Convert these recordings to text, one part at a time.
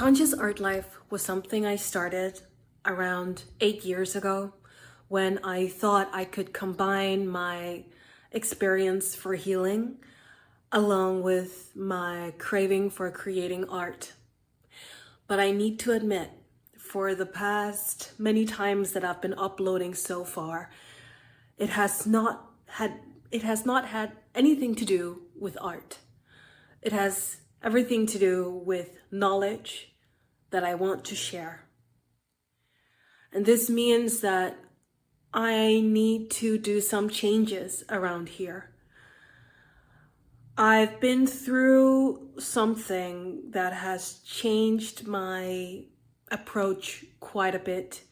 Conscious Art Life was something I started around 8 years ago when I thought I could combine my experience for healing along with my craving for creating art. But I need to admit, for the past many times that I've been uploading so far, it has not had anything to do with art. It has everything to do with knowledge that I want to share. And this means that I need to do some changes around here. I've been through something that has changed my approach quite a bit.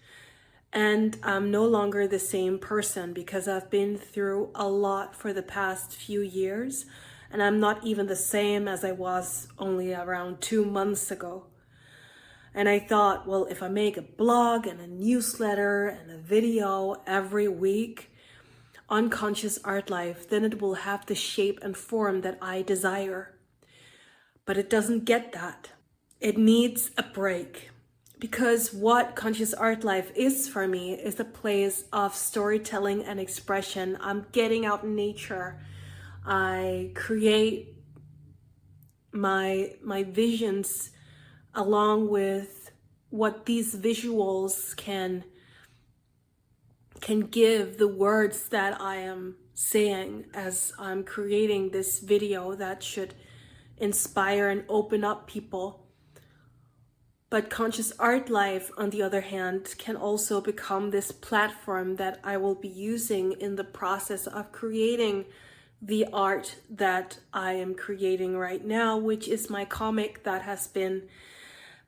And I'm no longer the same person because I've been through a lot for the past few years. And I'm not even the same as I was only around 2 months ago. And I thought, well, if I make a blog and a newsletter and a video every week on Conscious Art Life, then it will have the shape and form that I desire. But it doesn't get that. It needs a break. Because what Conscious Art Life is for me is a place of storytelling and expression. I'm getting out in nature. I create my visions along with what these visuals can give the words that I am saying as I'm creating this video that should inspire and open up people. But Conscious Art Life, on the other hand, can also become this platform that I will be using in the process of creating the art that I am creating right now, which is my comic that has been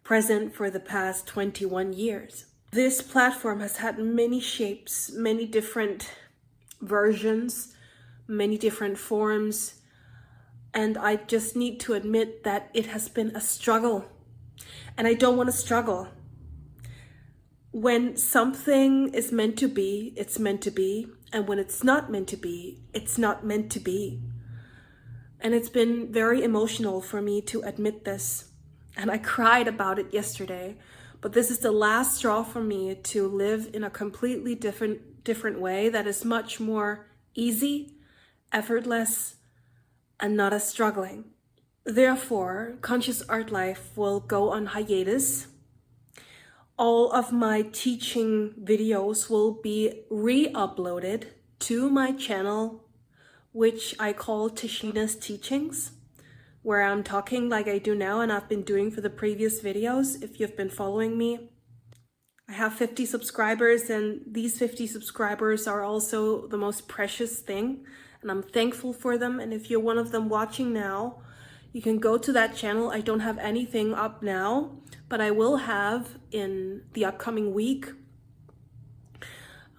present for the past 21 years. This platform has had many shapes, many different versions, many different forms, and I just need to admit that it has been a struggle. And I don't want to struggle. When something is meant to be, it's meant to be. And when it's not meant to be, it's not meant to be. And it's been very emotional for me to admit this. And I cried about it yesterday. But this is the last straw for me to live in a completely different way that is much more easy, effortless, and not as struggling. Therefore, Conscious Art Life will go on hiatus. All of my teaching videos will be re-uploaded to my channel, which I call Tashina's Teachings, where I'm talking like I do now and I've been doing for the previous videos. If you've been following me, I have 50 subscribers, and these 50 subscribers are also the most precious thing, and I'm thankful for them. And if you're one of them watching now, you can go to that channel. I don't have anything up now, but I will have in the upcoming week.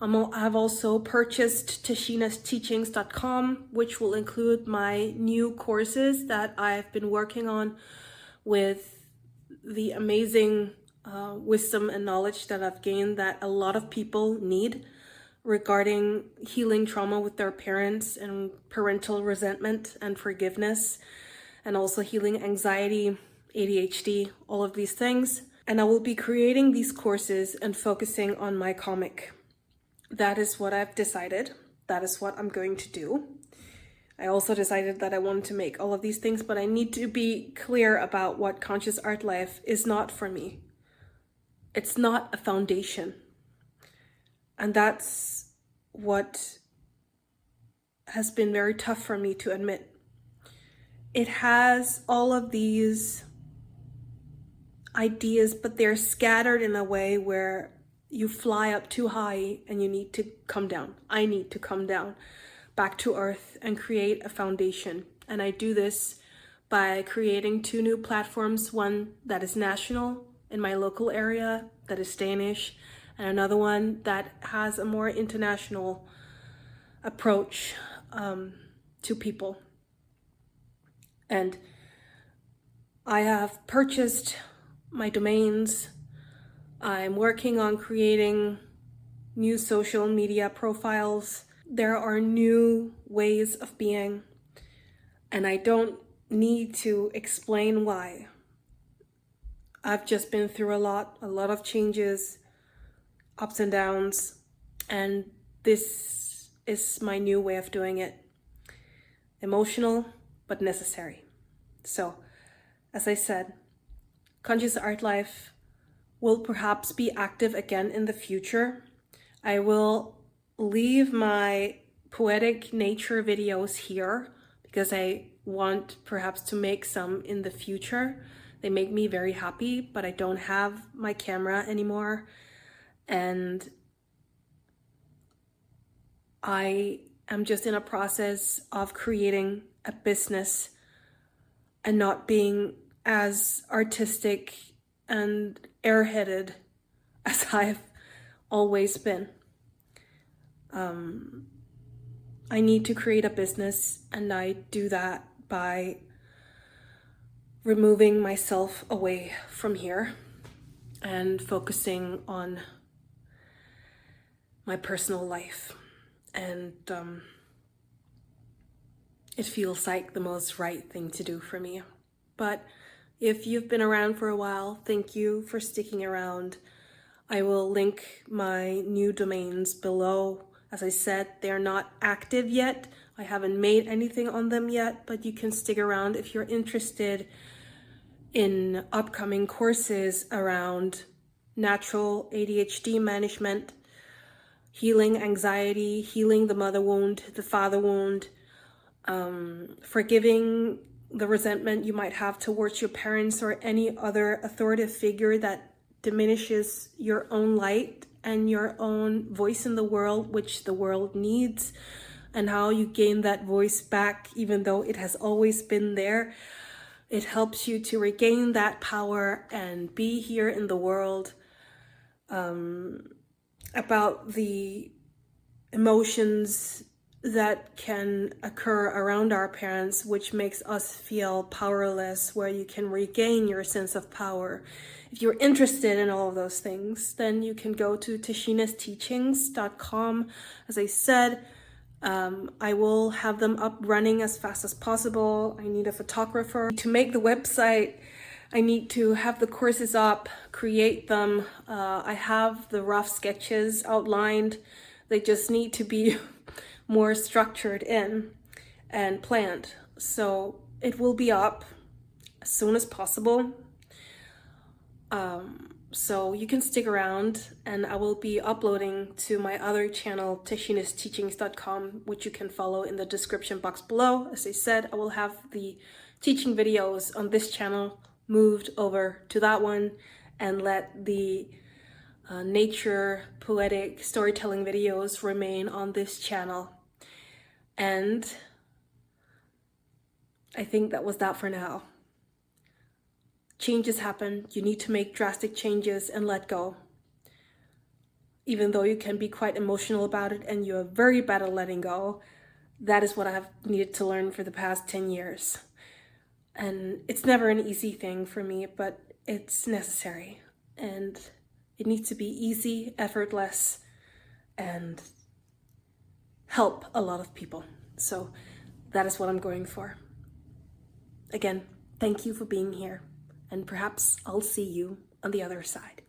I've also purchased tashina'steachings.com, which will include my new courses that I've been working on with the amazing wisdom and knowledge that I've gained that a lot of people need regarding healing trauma with their parents and parental resentment and forgiveness, and also healing anxiety, ADHD, all of these things. And I will be creating these courses and focusing on my comic. That is what I've decided. That is what I'm going to do. I also decided that I wanted to make all of these things, but I need to be clear about what Conscious Art Life is not for me. It's not a foundation. And that's what has been very tough for me to admit. It has all of these ideas, but they're scattered in a way where you fly up too high and you need to come down. I need to come down back to earth and create a foundation. And I do this by creating 2 new platforms, one that is national in my local area, that is Danish, and another one that has a more international approach to people. And I have purchased my domains. I'm working on creating new social media profiles. There are new ways of being, and I don't need to explain why. I've just been through a lot of changes, ups and downs, and this is my new way of doing it. Emotional, but necessary. So, as I said, Conscious Art Life will perhaps be active again in the future. I will leave my poetic nature videos here because I want perhaps to make some in the future. They make me very happy, but I don't have my camera anymore. And I am just in a process of creating a business and not being as artistic and airheaded as I've always been. I need to create a business, and I do that by removing myself away from here and focusing on my personal life. And it feels like the most right thing to do for me. But if you've been around for a while, thank you for sticking around. I will link my new domains below. As I said, they're not active yet. I haven't made anything on them yet, but you can stick around if you're interested in upcoming courses around natural ADHD management, healing anxiety, healing the mother wound, the father wound, forgiving the resentment you might have towards your parents or any other authoritative figure that diminishes your own light and your own voice in the world, which the world needs, and how you gain that voice back even though it has always been there. It helps you to regain that power and be here in the world. About the emotions that can occur around our parents, which makes us feel powerless, where you can regain your sense of power. If you're interested in all of those things, then you can go to tashinasteachings.com. As I said, I will have them up running as fast as possible. I need a photographer. To make the website, I need to have the courses up, create them. I have the rough sketches outlined. They just need to be more structured in and planned. So it will be up as soon as possible. So you can stick around, and I will be uploading to my other channel, tashinasteachings.com, which you can follow in the description box below. As I said, I will have the teaching videos on this channel moved over to that one, and let the nature, poetic, storytelling videos remain on this channel. And I think that was that for now. Changes happen. You need to make drastic changes and let go. Even though you can be quite emotional about it and you're very bad at letting go, that is what I've needed to learn for the past 10 years. And it's never an easy thing for me, but it's necessary. And it needs to be easy, effortless, and help a lot of people. So that is what I'm going for. Again, thank you for being here. And perhaps I'll see you on the other side.